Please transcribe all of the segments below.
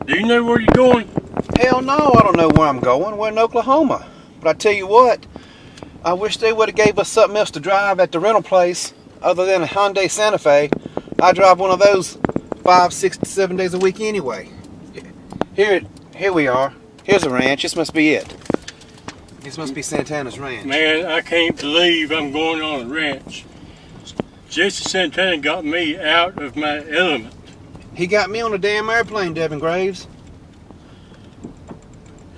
Do you know where you're going? Hell no, I don't know where I'm going. We're in Oklahoma. But I tell you what, I wish they would have gave us something else to drive at the rental place other than a Hyundai Santa Fe. I drive one of those 5, 6, 7 days a week anyway. Here we are. Here's a ranch. This must be it. This must be Santana's ranch. Man, I can't believe I'm going on a ranch. Jesse Santana got me out of my element. He got me on a damn airplane, Devin Graves.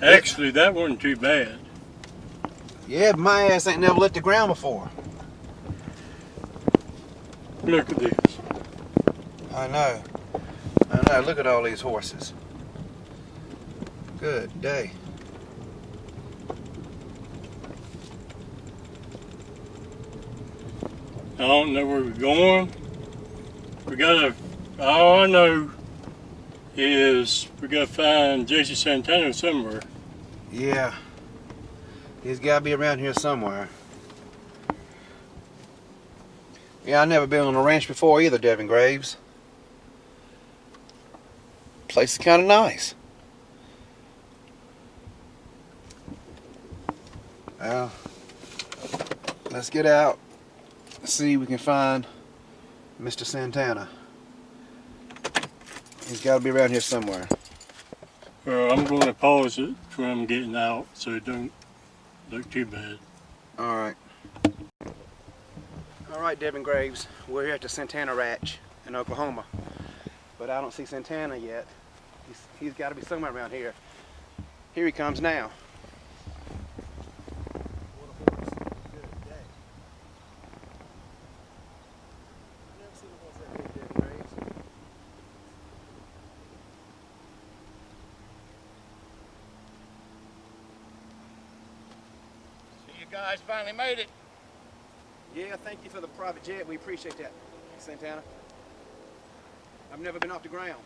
Actually, that wasn't too bad. Yeah, but my ass ain't never left the ground before. Look at this. I know. Look at all these horses. Good day. I don't know where we're going. All I know is we gotta find Jesse Santana somewhere. Yeah. He's gotta be around here somewhere. Yeah, I've never been on a ranch before either, Devin Graves. Place is kind of nice. Well, let's get out. See if we can find Mr. Santana. He's got to be around here somewhere. Well, I'm going to pause it from getting out so it don't look too bad. All right. All right, Devin Graves. We're here at the Santana Ranch in Oklahoma, but I don't see Santana yet. He's got to be somewhere around here. Here he comes now. Guys finally made it. Yeah, thank you for the private jet. We appreciate that, Santana. I've never been off the ground.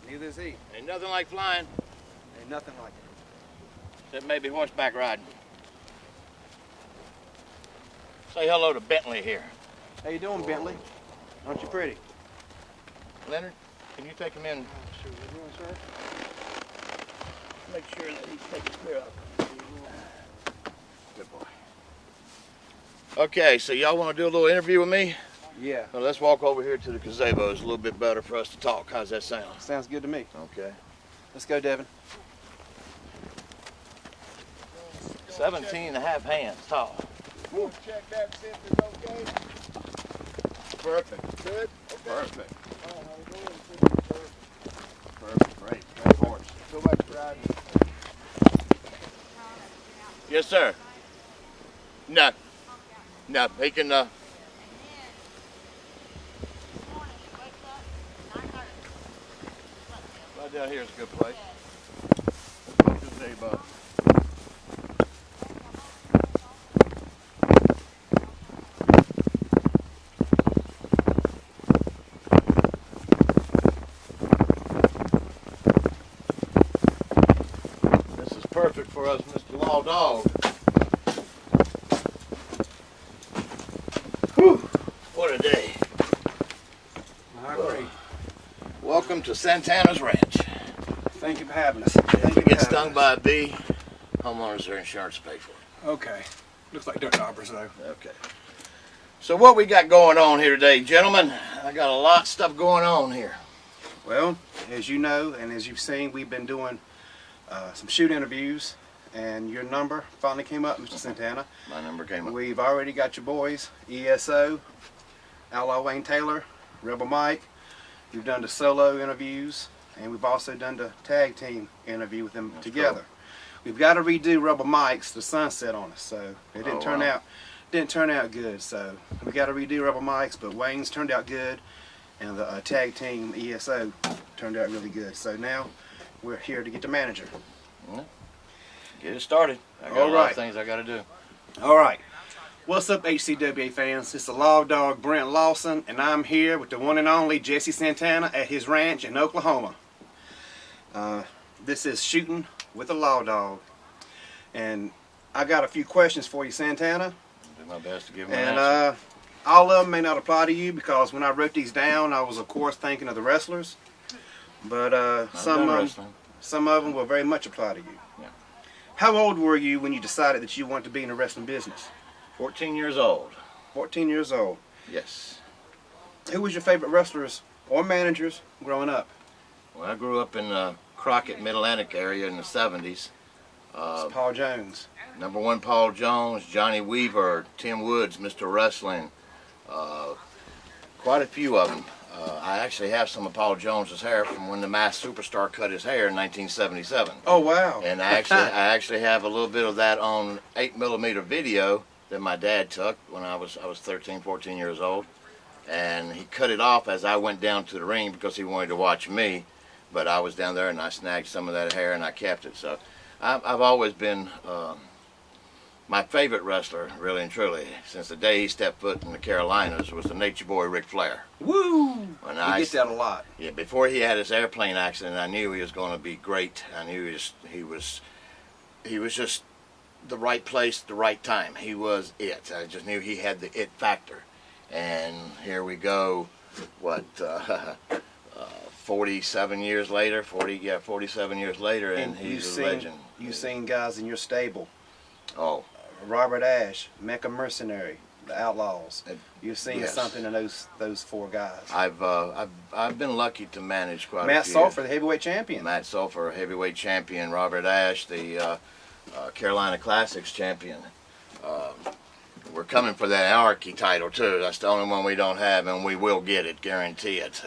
Neither has he. Ain't nothing like flying. Ain't nothing like it. Except maybe horseback riding. Say hello to Bentley here. How you doing, Bentley? Aren't you pretty? Leonard, can you take him in? Sure. You doing, sir? Make sure that he's taken care of. Good boy. Okay, so y'all want to do a little interview with me? Yeah. Well, let's walk over here to the gazebo. It's a little bit better for us to talk. How's that sound? Sounds good to me. Okay. Let's go, Devin. 17 and a half hands tall. We'll check that, see if it's okay. Perfect. Good? Okay. Perfect. Oh, how we doing? Perfect. Perfect. Great horse. So much riding. Yes, sir. No. No, he can, right down here is a good place. Let's go to the gazebo. This is perfect for us, Mr. Lawdog. Whew, what a day. I agree. Welcome to Santana's Ranch. Thank you for having us. If you get stung by a bee, homeowners are insurance to pay for it. Okay. Looks like dirt daubers, though. Okay. So what we got going on here today, gentlemen? I got a lot of stuff going on here. Well, as you know, and as you've seen, we've been doing some shoot interviews, and your number finally came up, Mr. Santana. My number came up. We've already got your boys, ESO, Outlaw Wayne Taylor, Rebel Mike. We've done the solo interviews, and we've also done the tag team interview with them together. Cool. We've got to redo Rebel Mike's. The sun set on us, so it didn't turn wow. out good. So we got to redo Rebel Mike's, but Wayne's turned out good, and the tag team ESO turned out really good. So now we're here to get the manager. Get it started. I got a lot of things I got to do. All right. What's up, HCWA fans? It's the Lawdog, Brent Lawson, and I'm here with the one and only Jesse Santana at his ranch in Oklahoma. This is Shootin with the Lawdog, and I got a few questions for you, Santana. I'll do my best to give them an And answer. all of them may not apply to you because when I wrote these down, I was of course thinking of the wrestlers. But I've done wrestling. some of them will very much apply to you. Yeah. How old were you when you decided that you wanted to be in the wrestling business? 14 years old. 14 years old. Yes. Who was your favorite wrestlers or managers growing up? Well, I grew up in the Crockett, Mid-Atlantic area in the 70s. Paul Jones. Number one, Paul Jones, Johnny Weaver, Tim Woods, Mr. Wrestling. Quite a few of them. I actually have some of Paul Jones's hair from when the Masked Superstar cut his hair in 1977. Oh, wow. And I actually have a little bit of that on 8mm video that my dad took when I was 13, 14 years old. And he cut it off as I went down to the ring because he wanted to watch me. But I was down there and I snagged some of that hair and I kept it. So I've always been my favorite wrestler, really and truly, since the day he stepped foot in the Carolinas, was the Nature Boy Ric Flair. Woo! When You get that a lot. Yeah, before he had his airplane accident, I knew he was going to be great. I knew he was just the right place, the right time. He was it. I just knew he had the it factor. And here we go. What? 47 years later. 47 years later, and he's a legend. You've seen guys in your stable. Oh. Robert Ash, Mecca Mercenary, the Outlaws. You've seen Yes. something in those four guys. I've been lucky to manage quite Matt a few. Sulphur, the heavyweight champion. Matt Sulphur, heavyweight champion. Robert Ash, the Carolina Classics champion. We're coming for that Anarchy title too. That's the only one we don't have, and we will get it, guarantee it.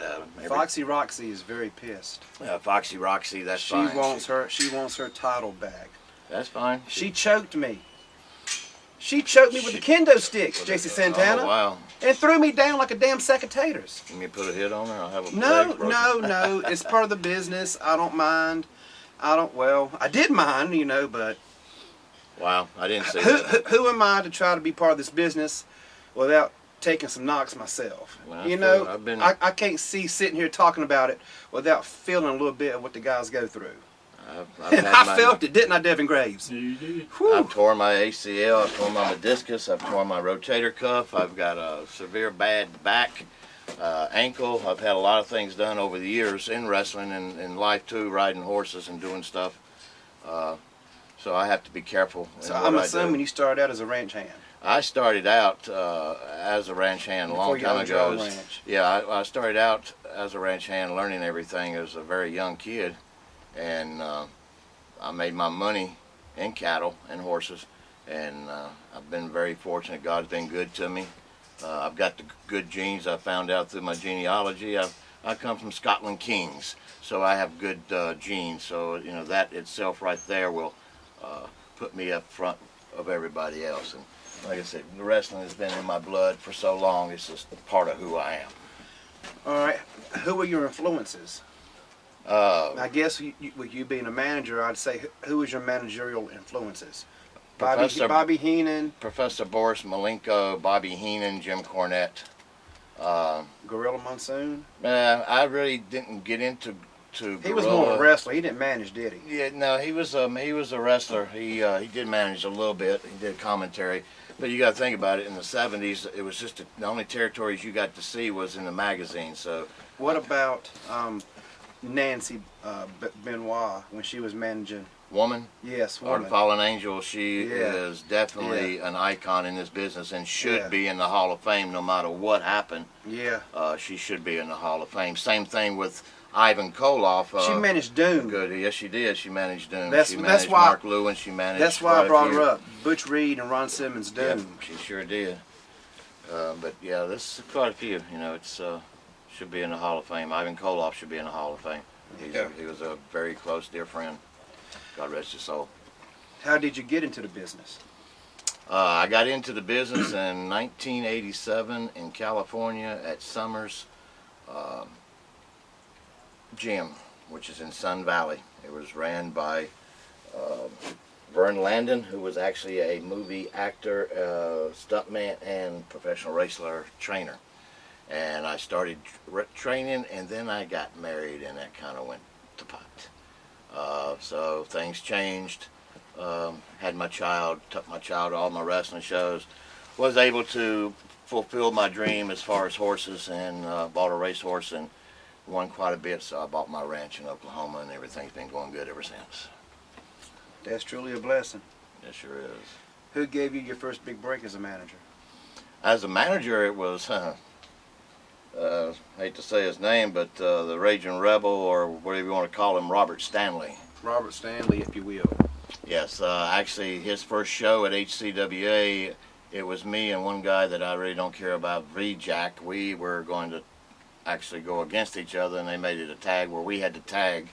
Foxy Roxy is very pissed. Foxy Roxy, that's She fine. wants her title back. That's fine. She choked me. She choked me with the kendo sticks, JC Santana, Oh, wow. and threw me down like a damn sack of taters. You mean put a hit on her? I'll have a No, leg broken. no. It's part of the business. I don't mind. I did mind, but Wow, I didn't say that. who am I to try to be part of this business without taking some knocks myself? Well, I've I can't see sitting here talking about it without feeling a little bit of what the guys go through. I've And I felt it, didn't I, Devin Graves? You did. Whew. I've torn my ACL, I've torn my meniscus, I've torn my rotator cuff, I've got a severe bad back, ankle. I've had a lot of things done over the years in wrestling and in life too, riding horses and doing stuff. So I have to be careful. So I'm assuming you started out as a ranch hand. I started out as a ranch hand a long Before you time owned your own ago. ranch. Yeah, I started out as a ranch hand, learning everything as a very young kid, and I made my money in cattle and horses, and I've been very fortunate. God's been good to me. I've got the good genes I found out through my genealogy. I come from Scotland Kings, so I have good genes. So that itself right there will put me up front of everybody else. And like I said, the wrestling has been in my blood for so long. It's just a part of who I am. All right. Who are your influences? I guess with you being a manager, I'd say who is your managerial influences? Bobby Heenan, Professor Boris Malenko, Bobby Heenan, Jim Cornette. Gorilla Monsoon. I really didn't get into He was more of a wrestler. He didn't manage, did he? Yeah, no, he was a wrestler. He did manage a little bit. He did commentary, but you got to think about it. In the '70s, it was just the only territories you got to see was in the magazine. So What about Nancy Benoit when she was managing? woman, Yes, or woman. the Fallen Angel, she Yeah. is definitely an icon in this business and should Yeah. be in the Hall of Fame no matter what happened. Yeah. She should be in the Hall of Fame. Same thing with Ivan Koloff. She managed Doom. Good. Yes, she did. She managed Doom. That's- She that's managed why- Mark Lewin. She managed. That's why I quite a brought few. her up. Butch Reed and Ron Simmons Yeah, Doom. she sure did. But yeah, this is quite a few. It's should be in the Hall of Fame. Ivan Koloff should be in the Hall of Fame. He was a very close dear friend. God rest his soul. How did you get into the business? I got into the business in 1987 in California at Summers Gym, which is in Sun Valley. It was ran by Vern Landon, who was actually a movie actor, stuntman, and professional wrestler trainer. And I started training, and then I got married, and that kind of went to pot. So things changed. Had my child, took my child to all my wrestling shows, was able to fulfill my dream as far as horses, and bought a racehorse and won quite a bit, so I bought my ranch in Oklahoma, and everything's been going good ever since. That's truly a blessing. It sure is. Who gave you your first big break as a manager? As a manager, it was, hate to say his name, but the Raging Rebel, or whatever you want to call him, Robert Stanley. Robert Stanley, if you will. Yes, actually, his first show at HCWA, it was me and one guy that I really don't care about, V-Jack. We were going to actually go against each other, and they made it a tag where we had to tag.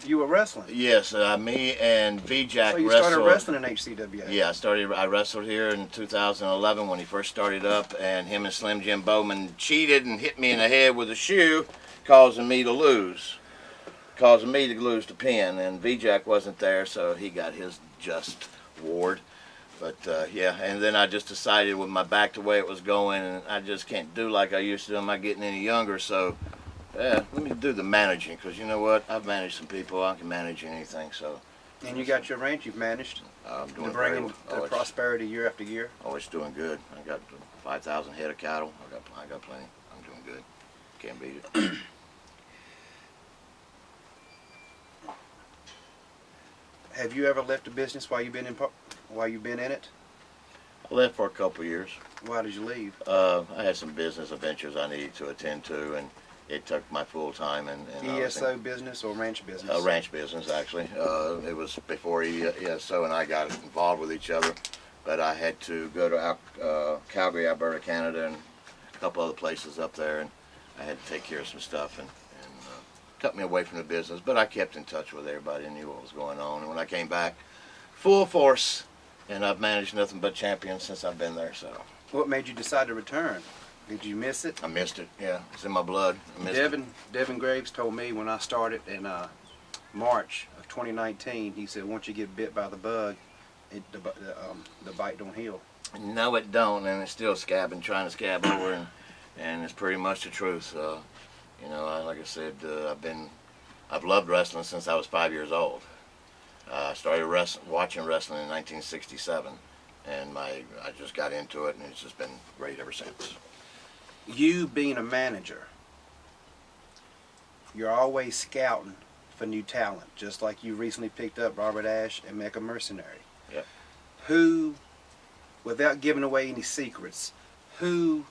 You were wrestling? Yes, me and V-Jack So you wrestled. started wrestling in HCWA? Yeah, I wrestled here in 2011 when he first started up, and him and Slim Jim Bowman cheated and hit me in the head with a shoe, causing me to lose the pin, and V-Jack wasn't there, so he got his just reward. But yeah, and then I just decided with my back the way it was going, and I just can't do like I used to. I'm not getting any younger, so yeah, let me do the managing, because you know what? I've managed some people. I can manage anything. So. And you got your ranch you've managed? I'm doing to bring very in well. the prosperity year after year? Oh, it's doing good. I got 5,000 head of cattle. I got plenty. I'm doing good. Can't beat it. Have you ever left a business while you've been in it? I left for a couple of years. Why did you leave? I had some business adventures I needed to attend to, and it took my full time. And ESO business or ranch business? Ranch business, actually. It was before ESO and I got involved with each other, but I had to go to Calgary, Alberta, Canada, and a couple other places up there, and I had to take care of some stuff, and cut me away from the business. But I kept in touch with everybody and knew what was going on. And when I came back, full force, and I've managed nothing but champions since I've been there. So. What made you decide to return? Did you miss it? I missed it. Yeah, it's in my blood. I missed it. Devin Graves told me when I started in March of 2019. He said once you get bit by the bug, the bite don't heal. No, it don't, and it's still scabbing, trying to scab over, and it's pretty much the truth. You know, like I said, I've loved wrestling since I was 5 years old. I started watching wrestling in 1967, and I just got into it, and it's just been great ever since. You being a manager, you're always scouting for new talent, just like you recently picked up Robert Ash and Mecha Mercenary. Yep. Who, without giving away any secrets, who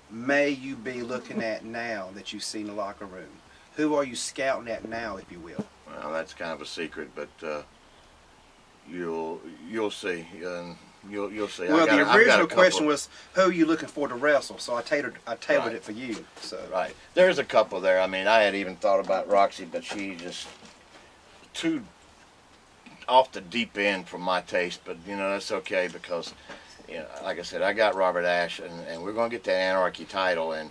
may you be looking at now that you see in the locker room? Who are you scouting at now, if you will? Well, that's kind of a secret, but you'll see. You'll see. Well, the original question was, who are you looking for to wrestle? So I tailored it for you. So right, there's a couple there. I mean, I had even thought about Roxy, but she just too off the deep end for my taste. But you know, that's okay because, you know, like I said, I got Robert Ash, and we're going to get that Anarchy title, and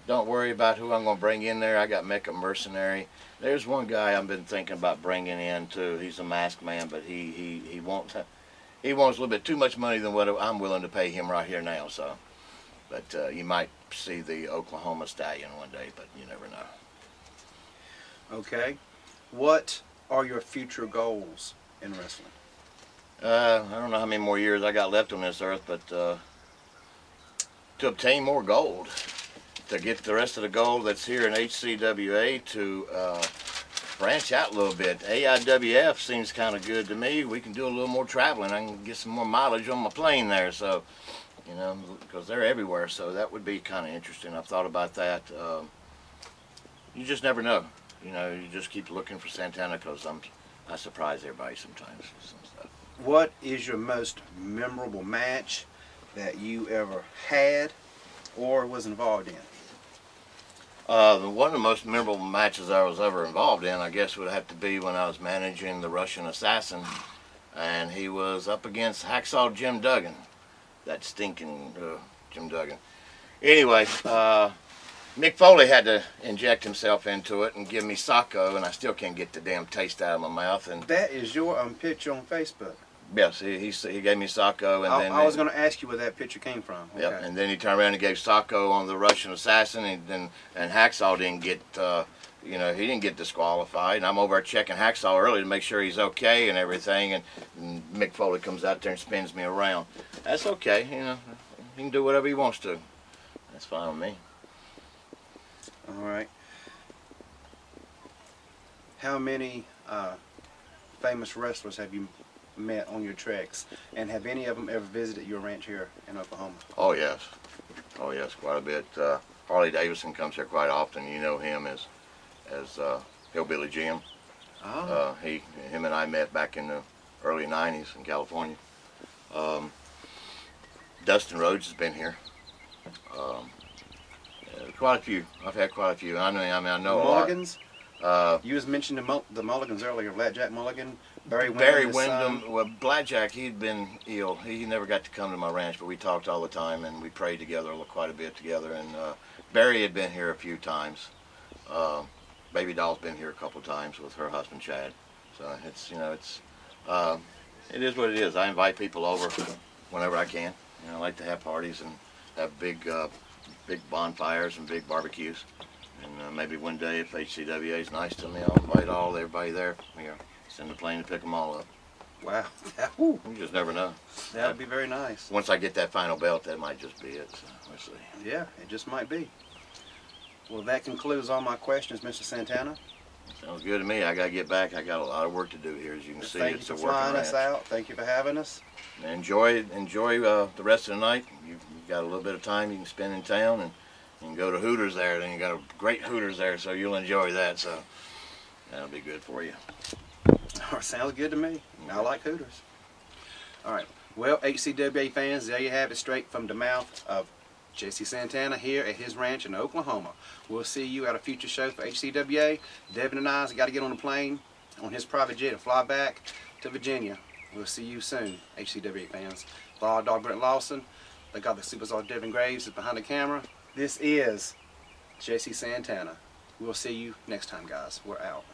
don't worry about who I'm going to bring in there. I got Mecha Mercenary. There's one guy I've been thinking about bringing in too. He's a masked man, but he wants a little bit too much money than what I'm willing to pay him right here now. So, but you might see the Oklahoma Stallion one day, but you never know. Okay, what are your future goals in wrestling? I don't know how many more years I got left on this earth, but to obtain more gold, to get the rest of the gold that's here in HCWA, to branch out a little bit. AIWF seems kind of good to me. We can do a little more traveling. I can get some more mileage on my plane there, so, you know, because they're everywhere, so that would be kind of interesting. I've thought about that. You just never know. You know, you just keep looking for Santana because I surprise everybody sometimes with some stuff. What is your most memorable match that you ever had or was involved in? One of the most memorable matches I was ever involved in, I guess, would have to be when I was managing the Russian Assassin, and he was up against Hacksaw Jim Duggan, that stinking Jim Duggan. Anyway, Mick Foley had to inject himself into it and give me Sacco, and I still can't get the damn taste out of my mouth. And that is your picture on Facebook. yes, he gave me Sacco, and then I was going to ask you where that picture came from. Okay. Yep, and then he turned around and gave Sacco on the Russian Assassin, and Hacksaw didn't get, you know, he didn't get disqualified. And I'm over checking Hacksaw early to make sure he's okay and everything, and Mick Foley comes out there and spins me around. That's okay, you know, he can do whatever he wants to. That's fine with me. All right. How many famous wrestlers have you met on your treks, and have any of them ever visited your ranch here in Oklahoma? Oh yes, quite a bit. Harley Davidson comes here quite often. You know him as Hillbilly Jim. Oh. Him and I met back in the early '90s in California. Dustin Rhodes has been here. Quite a few. I've had quite a few. I know a lot. Mulligans? You was mentioning the Mulligans earlier. Jack Mulligan, Barry Windham. Barry his Windham. son. Well, Blackjack, he'd been ill. He never got to come to my ranch, but we talked all the time, and we prayed together quite a bit together. And Barry had been here a few times. Baby Doll's been here a couple times with her husband Chad. So it is what it is. I invite people over whenever I can. I like to have parties and have big bonfires and big barbecues. And maybe one day, if HCWA is nice to me, I'll invite everybody there. Send a plane to pick them all up. Wow. You just never know. That would be very nice. Once I get that final belt, that might just be it. So we'll see. Yeah, it just might be. Well, that concludes all my questions, Mr. Santana. Sounds good to me. I got to get back. I got a lot of work to do here, as you can see. Thank you It's for a working flying us ranch. out. Thank you for having us. Enjoy the rest of the night. You've got a little bit of time you can spend in town, and you can go to Hooters there. Then you got a great Hooters there, so you'll enjoy that. So that'll be good for you. Sounds good to me. I like Hooters. All right. Well, HCWA fans, there you have it, straight from the mouth of Jesse Santana here at his ranch in Oklahoma. We'll see you at a future show for HCWA. Devin and I got to get on a plane on his private jet and fly back to Virginia. We'll see you soon, HCWA fans. Lawdog Brent Lawson. They got the superstar Devin Graves is behind the camera. This is Jesse Santana. We'll see you next time, guys. We're out.